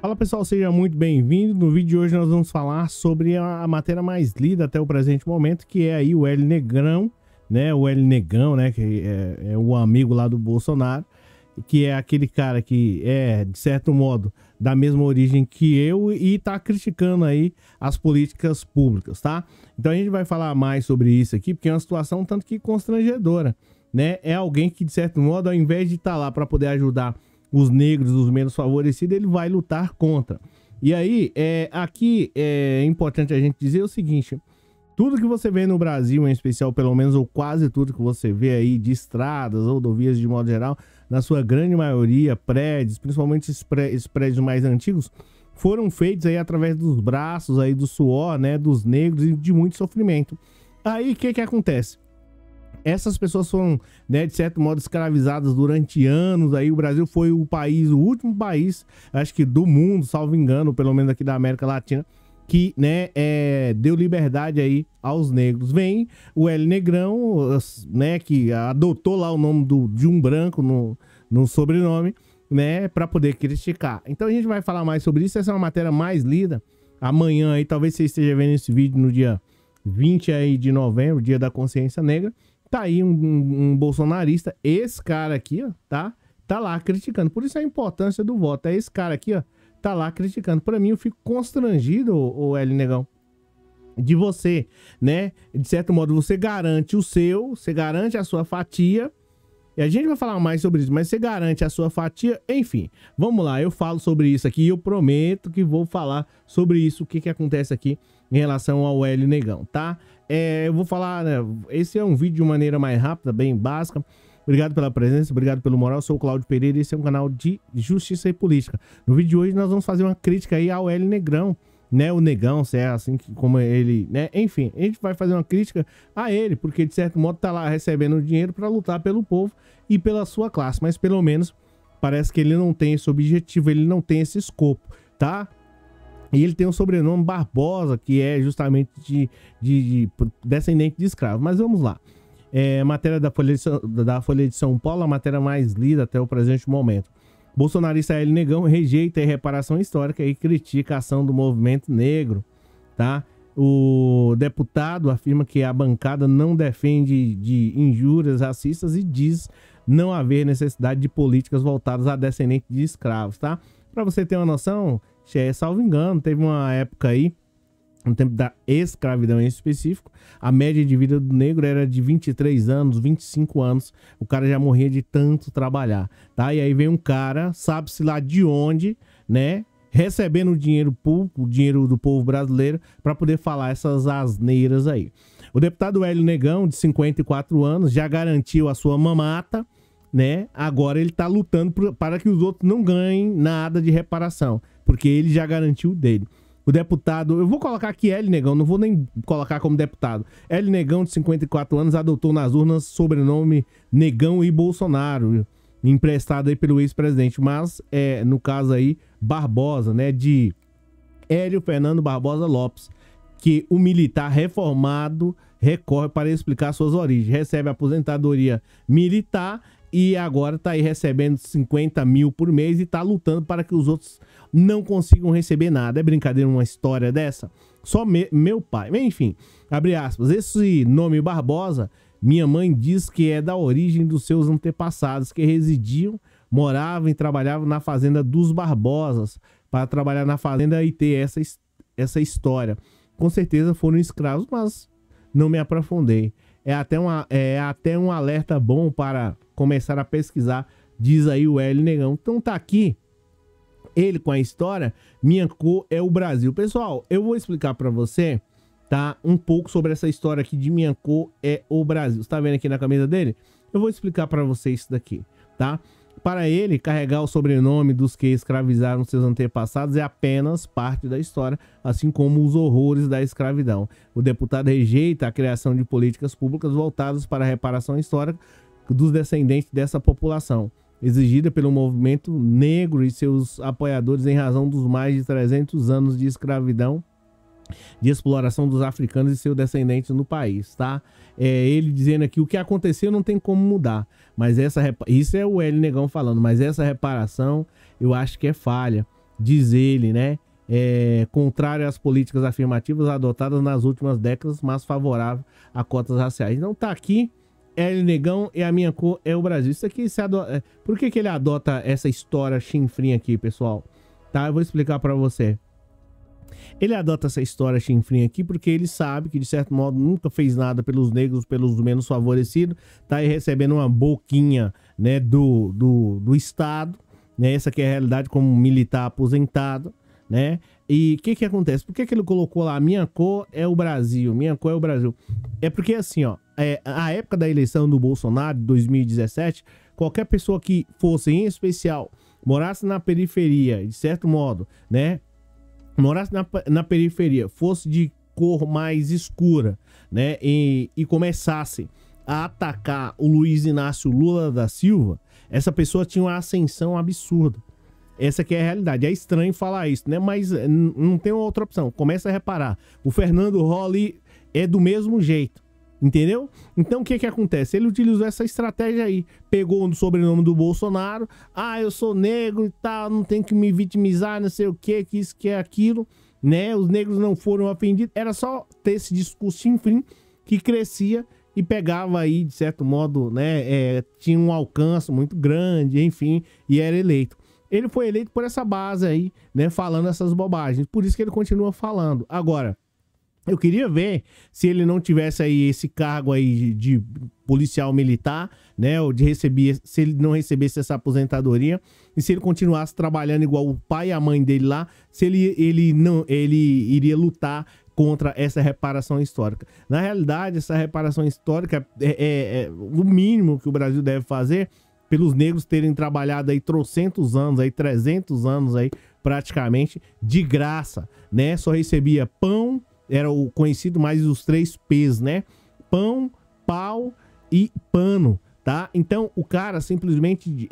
Fala pessoal, seja muito bem-vindo. No vídeo de hoje nós vamos falar sobre a matéria mais lida até o presente momento, que é aí o Hélio Negrão, né? O Hélio Negão, né? Que é o amigo lá do Bolsonaro, que é aquele cara que é, de certo modo, da mesma origem que eu e tá criticando aí as políticas públicas, tá? Então a gente vai falar mais sobre isso aqui, porque é uma situação tanto que constrangedora, né? É alguém que, de certo modo, ao invés de estar lá para poder ajudar os negros, os menos favorecidos, ele vai lutar contra. E aí, aqui é importante a gente dizer o seguinte: tudo que você vê no Brasil, em especial, pelo menos, ou quase tudo que você vê aí de estradas, rodovias de modo geral, na sua grande maioria, prédios, principalmente esses prédios mais antigos, foram feitos aí através dos braços, aí do suor, né, dos negros e de muito sofrimento. Aí, o que acontece? Essas pessoas foram, né, de certo modo, escravizadas durante anos. Aí o Brasil foi o último país, acho que do mundo, salvo engano, pelo menos aqui da América Latina, que, né, deu liberdade aí aos negros. Vem o Hélio Negrão, né, que adotou lá o nome de um branco no sobrenome, né, para poder criticar. Então a gente vai falar mais sobre isso. Essa é uma matéria mais lida. Amanhã aí, talvez você esteja vendo esse vídeo no dia 20 aí de novembro, dia da consciência negra. Tá aí um bolsonarista, esse cara aqui, ó, tá lá criticando. Por isso a importância do voto. É esse cara aqui, ó, tá lá criticando. Pra mim, eu fico constrangido, o Hélio Negão, de você, né? De certo modo, você garante o seu, você garante a sua fatia. E a gente vai falar mais sobre isso, mas você garante a sua fatia. Enfim, vamos lá, eu falo sobre isso aqui e eu prometo que vou falar sobre isso, o que acontece aqui em relação ao Hélio Negão, tá? Eu vou falar, né, esse é um vídeo de maneira mais rápida, bem básica. Obrigado pela presença, obrigado pelo moral. Eu sou o Cláudio Pereira e esse é um canal de justiça e política. No vídeo de hoje nós vamos fazer uma crítica aí ao Hélio Negrão, né? O Negão, se é assim como ele, né? Enfim, a gente vai fazer uma crítica a ele, porque de certo modo tá lá recebendo dinheiro para lutar pelo povo e pela sua classe, mas pelo menos parece que ele não tem esse objetivo, ele não tem esse escopo, tá? E ele tem o sobrenome Barbosa, que é justamente de descendente de escravo. Mas vamos lá. Matéria da Folha de São Paulo, a matéria mais lida até o presente momento. Bolsonarista Hélio Negão rejeita a reparação histórica e critica a ação do movimento negro, tá? O deputado afirma que a bancada não defende de injúrias racistas e diz não haver necessidade de políticas voltadas a descendentes de escravos, tá? Para você ter uma noção, salvo engano, teve uma época aí, no tempo da escravidão em específico, a média de vida do negro era de 23 anos, 25 anos, o cara já morria de tanto trabalhar, tá? E aí vem um cara, sabe-se lá de onde, né, recebendo o dinheiro público, o dinheiro do povo brasileiro, para poder falar essas asneiras aí. O deputado Hélio Negão, de 54 anos, já garantiu a sua mamata, né? Agora ele tá lutando para que os outros não ganhem nada de reparação, porque ele já garantiu o dele. O deputado, eu vou colocar aqui Hélio Negão, não vou nem colocar como deputado. Hélio Negão, de 54 anos, adotou nas urnas sobrenome Negão e Bolsonaro, emprestado aí pelo ex-presidente, mas no caso aí, Barbosa, né, de Hélio Fernando Barbosa Lopes, que o militar reformado recorre para explicar suas origens, recebe aposentadoria militar e agora tá aí recebendo 50 mil por mês e tá lutando para que os outros não consigam receber nada. É brincadeira uma história dessa? Só meu pai. Enfim, abre aspas. Esse nome Barbosa, minha mãe diz que é da origem dos seus antepassados, que residiam, moravam e trabalhavam na fazenda dos Barbosas, para trabalhar na fazenda e ter essa história. Com certeza foram escravos, mas não me aprofundei. É até um alerta bom para começar a pesquisar, diz aí o Hélio Negão. Então tá aqui ele com a história, minha cor é o Brasil. Pessoal, eu vou explicar para você, tá, um pouco sobre essa história aqui de minha cor é o Brasil. Você tá vendo aqui na camisa dele? Eu vou explicar para você isso daqui, tá? Para ele, carregar o sobrenome dos que escravizaram seus antepassados é apenas parte da história, assim como os horrores da escravidão. O deputado rejeita a criação de políticas públicas voltadas para a reparação histórica dos descendentes dessa população, exigida pelo movimento negro e seus apoiadores em razão dos mais de 300 anos de escravidão, de exploração dos africanos e seus descendentes no país, tá? Ele dizendo aqui o que aconteceu não tem como mudar, mas isso é o Hélio Negão falando, mas essa reparação eu acho que é falha. diz ele, né? Contrário às políticas afirmativas adotadas nas últimas décadas, mas favorável a cotas raciais. Então tá aqui, Hélio Negão e a minha cor é o Brasil. Isso aqui, por que ele adota essa história chinfrinha aqui, pessoal? Tá, eu vou explicar pra você. Ele adota essa história chinfrinha aqui porque ele sabe que, de certo modo, nunca fez nada pelos negros, pelos menos favorecidos, tá aí recebendo uma boquinha, né, do Estado, né? Essa aqui é a realidade como militar aposentado, né? E o que acontece? Por que ele colocou lá, minha cor é o Brasil, minha cor é o Brasil? É porque, assim, ó, a época da eleição do Bolsonaro, de 2017, qualquer pessoa que fosse, em especial, morasse na periferia, de certo modo, né? Morasse na periferia, fosse de cor mais escura, né? E começasse a atacar o Luiz Inácio Lula da Silva, essa pessoa tinha uma ascensão absurda. Essa aqui é a realidade. É estranho falar isso, né? Mas não tem outra opção. Começa a reparar. O Fernando Holly é do mesmo jeito. Entendeu? Então o que acontece? Ele utilizou essa estratégia aí. Pegou o sobrenome do Bolsonaro. Ah, eu sou negro e tal, não tem que me vitimizar, não sei o que isso, que é aquilo, né? Os negros não foram ofendidos. Era só ter esse discurso chinfrim que crescia e pegava aí, de certo modo, né? Tinha um alcance muito grande, enfim, e era eleito. Ele foi eleito por essa base aí, né? Falando essas bobagens. Por isso que ele continua falando. Agora, eu queria ver se ele não tivesse aí esse cargo aí de policial militar, né? Ou de receber, se ele não recebesse essa aposentadoria e se ele continuasse trabalhando igual o pai e a mãe dele lá, se ele iria lutar contra essa reparação histórica. Na realidade, essa reparação histórica é o mínimo que o Brasil deve fazer pelos negros terem trabalhado aí trocentos anos, aí 300 anos aí praticamente de graça, né? Só recebia pão, era o conhecido mais os 3 P's, né? Pão, pau e pano, tá? Então o cara simplesmente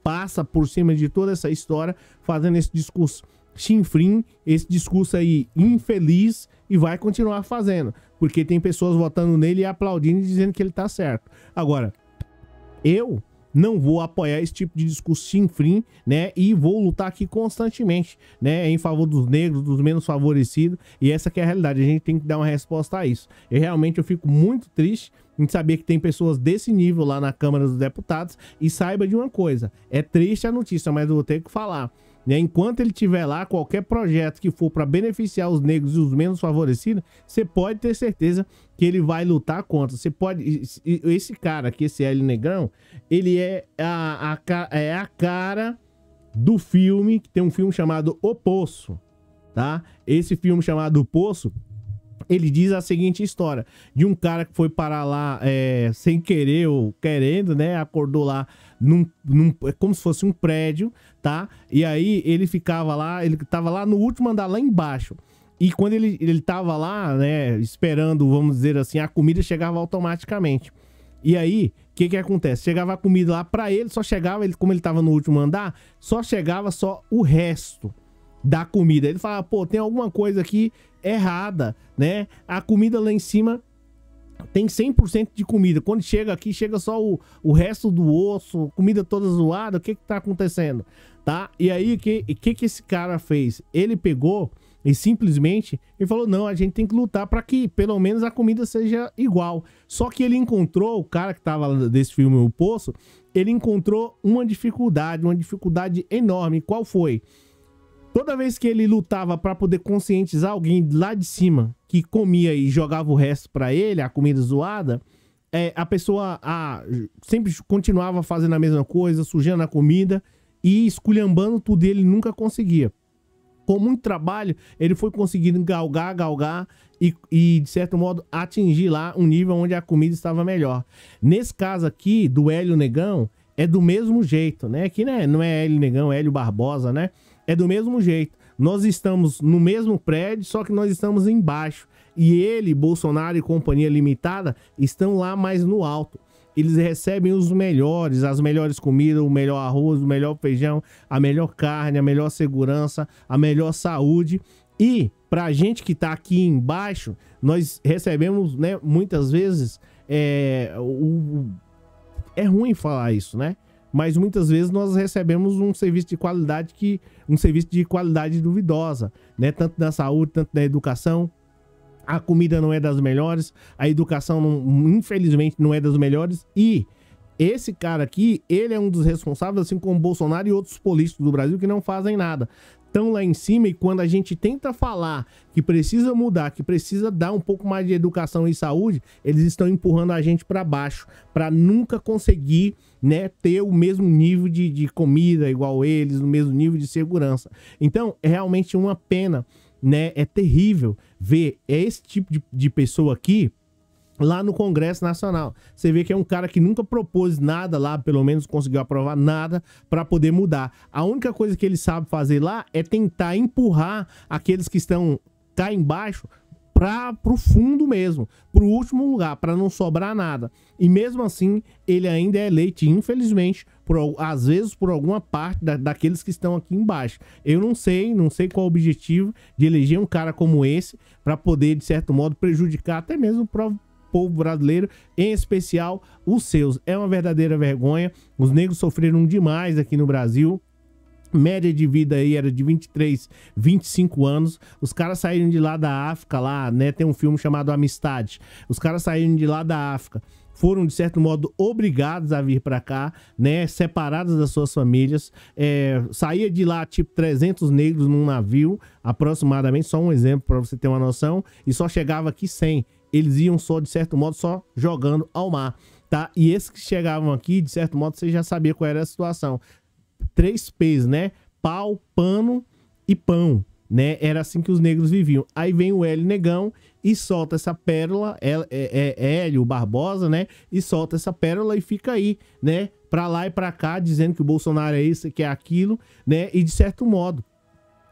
passa por cima de toda essa história, fazendo esse discurso chinfrim, esse discurso aí infeliz, e vai continuar fazendo, porque tem pessoas votando nele e aplaudindo e dizendo que ele tá certo. Agora, eu não vou apoiar esse tipo de discurso chinfrim, né? E vou lutar aqui constantemente, né? Em favor dos negros, dos menos favorecidos. E essa que é a realidade. A gente tem que dar uma resposta a isso. E realmente eu fico muito triste em saber que tem pessoas desse nível lá na Câmara dos Deputados. E saiba de uma coisa. É triste a notícia, mas eu vou ter que falar, né? Enquanto ele estiver lá, qualquer projeto que for para beneficiar os negros e os menos favorecidos, você pode ter certeza que ele vai lutar contra. Você pode... Esse cara aqui, esse Hélio Negrão, ele é a cara do filme, que tem um filme chamado O Poço, tá? Esse filme chamado O Poço, ele diz a seguinte história, de um cara que foi parar lá sem querer ou querendo, né? Acordou lá como se fosse um prédio, tá? E aí ele ficava lá, ele tava lá no último andar, lá embaixo. E quando ele tava lá, né, esperando, vamos dizer assim, a comida chegava automaticamente. E aí, o que acontece? Chegava a comida lá pra ele, só chegava, como ele tava no último andar, só chegava só o resto da comida. Ele falava, pô, tem alguma coisa aqui errada, né? A comida lá em cima tem 100% de comida. Quando chega aqui, chega só o resto do osso, comida toda zoada. O que tá acontecendo? Tá? E aí, o que esse cara fez? Ele pegou e simplesmente ele falou, não, a gente tem que lutar para que pelo menos a comida seja igual. Só que ele encontrou, o cara que tava desse filme O Poço, ele encontrou uma dificuldade enorme. Qual foi? Toda vez que ele lutava para poder conscientizar alguém lá de cima que comia e jogava o resto para ele, a comida zoada, a pessoa sempre continuava fazendo a mesma coisa, sujando a comida e esculhambando tudo, e ele nunca conseguia. Com muito trabalho, ele foi conseguindo galgar e, de certo modo, atingir lá um nível onde a comida estava melhor. Nesse caso aqui, do Hélio Negão, é do mesmo jeito, né? Aqui, né, não é Hélio Negão, é Hélio Barbosa, né? É do mesmo jeito. Nós estamos no mesmo prédio, só que nós estamos embaixo. E ele, Bolsonaro e Companhia Limitada, estão lá mais no alto. Eles recebem os melhores, as melhores comidas, o melhor arroz, o melhor feijão, a melhor carne, a melhor segurança, a melhor saúde. E pra gente que tá aqui embaixo, nós recebemos, né, muitas vezes, é ruim falar isso, né? mas muitas vezes nós recebemos um serviço de qualidade duvidosa, né? Tanto na saúde, tanto na educação. A comida não é das melhores, a educação, infelizmente, não é das melhores. E esse cara aqui, ele é um dos responsáveis, assim como Bolsonaro e outros políticos do Brasil que não fazem nada. Estão lá em cima, e quando a gente tenta falar que precisa mudar, que precisa dar um pouco mais de educação e saúde, eles estão empurrando a gente para baixo, para nunca conseguir, né, ter o mesmo nível de comida igual eles, o mesmo nível de segurança. Então, é realmente uma pena, né? É terrível ver esse tipo de pessoa aqui lá no Congresso Nacional. Você vê que é um cara que nunca propôs nada lá, pelo menos conseguiu aprovar nada para poder mudar. A única coisa que ele sabe fazer lá é tentar empurrar aqueles que estão cá embaixo para o fundo mesmo, para o último lugar, para não sobrar nada. E mesmo assim, ele ainda é eleito, infelizmente, às vezes por alguma parte daqueles que estão aqui embaixo. Eu não sei qual o objetivo de eleger um cara como esse para poder, de certo modo, prejudicar até mesmo o povo brasileiro, em especial os seus. É uma verdadeira vergonha. Os negros sofreram demais aqui no Brasil. Média de vida aí era de 23, 25 anos. Os caras saíram de lá da África, lá, né? Tem um filme chamado Amistade. Os caras saíram de lá da África, foram, de certo modo, obrigados a vir para cá, né? Separados das suas famílias. Saía de lá, tipo, 300 negros num navio, aproximadamente. Só um exemplo para você ter uma noção. E só chegava aqui 100. Eles iam só, de certo modo, só jogando ao mar, tá? E esses que chegavam aqui, de certo modo, você já sabia qual era a situação. 3 P's, né? Pau, pano e pão, né? Era assim que os negros viviam. Aí vem o Hélio Negão e solta essa pérola, Hélio Barbosa, né? E solta essa pérola e fica aí, né? Pra lá e pra cá, dizendo que o Bolsonaro é isso, que é aquilo, né? E de certo modo,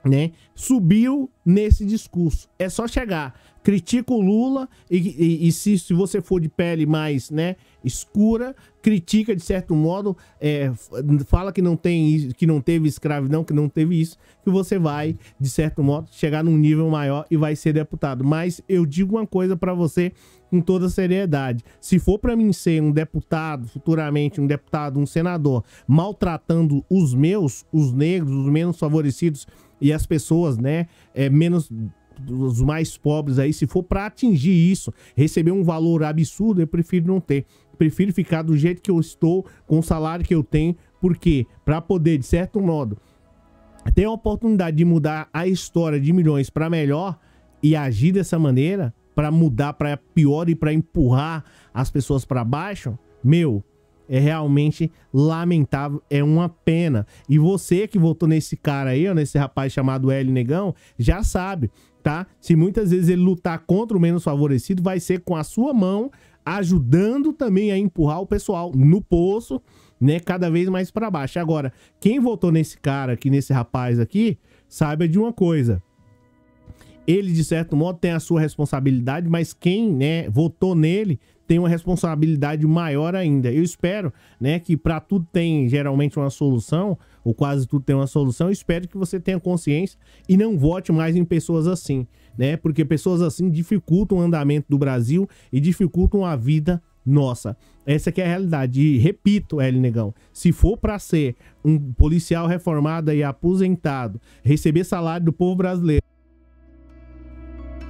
né, subiu nesse discurso. É só chegar, critica o Lula e se você for de pele mais, né, escura, critica de certo modo, fala que não tem, que não teve escravidão, que não teve isso, que você vai, de certo modo, chegar num nível maior e vai ser deputado. Mas eu digo uma coisa para você com toda seriedade: se for para mim ser um deputado, futuramente um deputado, um senador, maltratando os negros, os menos favorecidos e as pessoas, né, menos, os mais pobres aí, se for para atingir isso, receber um valor absurdo, eu prefiro não ter. Prefiro ficar do jeito que eu estou, com o salário que eu tenho, porque para poder, de certo modo, ter a oportunidade de mudar a história de milhões para melhor e agir dessa maneira, para mudar para pior e para empurrar as pessoas para baixo, meu, é realmente lamentável, é uma pena. E você que votou nesse cara aí, ó, nesse rapaz chamado Hélio Negão, já sabe, tá? Se muitas vezes ele lutar contra o menos favorecido, vai ser com a sua mão, ajudando também a empurrar o pessoal no poço, né? Cada vez mais para baixo. Agora, quem votou nesse cara aqui, nesse rapaz aqui, saiba de uma coisa: ele, de certo modo, tem a sua responsabilidade, mas quem, né, votou nele tem uma responsabilidade maior ainda. Eu espero, né, que para tudo tem geralmente uma solução, ou quase tudo tem uma solução. Eu espero que você tenha consciência e não vote mais em pessoas assim, né? Porque pessoas assim dificultam o andamento do Brasil e dificultam a vida nossa. Essa que é a realidade. E repito, Hélio Negão, se for para ser um policial reformado e aposentado, receber salário do povo brasileiro,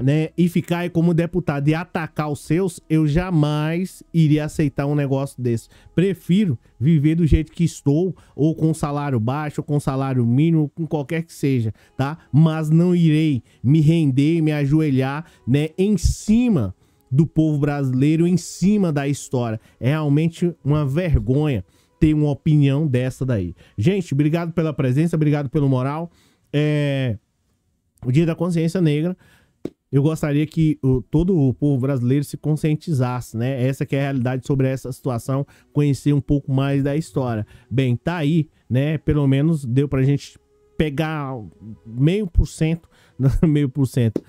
né, e ficar aí como deputado e atacar os seus, eu jamais iria aceitar um negócio desse. Prefiro viver do jeito que estou, ou com salário baixo, ou com salário mínimo, com qualquer que seja, tá? Mas não irei me render, me ajoelhar, né, em cima do povo brasileiro, em cima da história. É realmente uma vergonha ter uma opinião dessa daí. Gente, obrigado pela presença, obrigado pelo moral. O Dia da Consciência Negra, eu gostaria que todo o povo brasileiro se conscientizasse, né? Essa que é a realidade sobre essa situação, conhecer um pouco mais da história. Bem, tá aí, né? Pelo menos deu pra gente pegar 0,5%,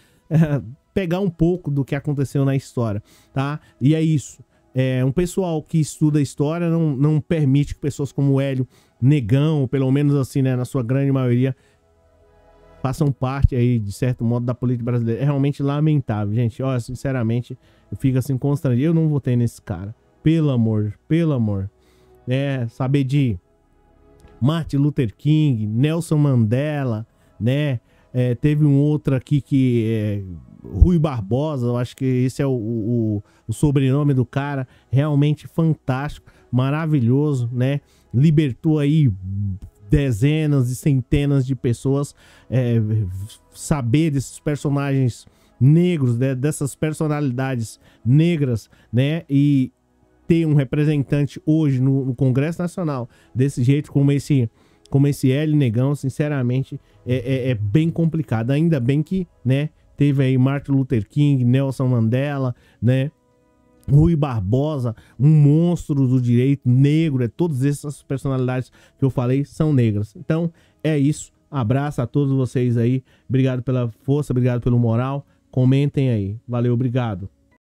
pegar um pouco do que aconteceu na história, tá? E é isso. Um pessoal que estuda história não permite que pessoas como o Hélio Negão, pelo menos assim, né, na sua grande maioria, façam parte aí, de certo modo, da política brasileira. É realmente lamentável, gente. Olha, sinceramente, eu fico assim constrangido. Eu não votei nesse cara. Pelo amor. Saber de Martin Luther King, Nelson Mandela, né? Teve um outro aqui que Rui Barbosa, eu acho que esse é o sobrenome do cara, realmente fantástico, maravilhoso, né? Libertou aí dezenas e centenas de pessoas. Saber desses personagens negros, né? Dessas personalidades negras, né? E ter um representante hoje no Congresso Nacional desse jeito, como esse L Negão, sinceramente, é bem complicado. Ainda bem que, né, teve aí Martin Luther King, Nelson Mandela, né, Rui Barbosa, um monstro do direito negro. Todas essas personalidades que eu falei são negras. Então, é isso. Abraço a todos vocês aí. Obrigado pela força, obrigado pelo moral. Comentem aí. Valeu, obrigado.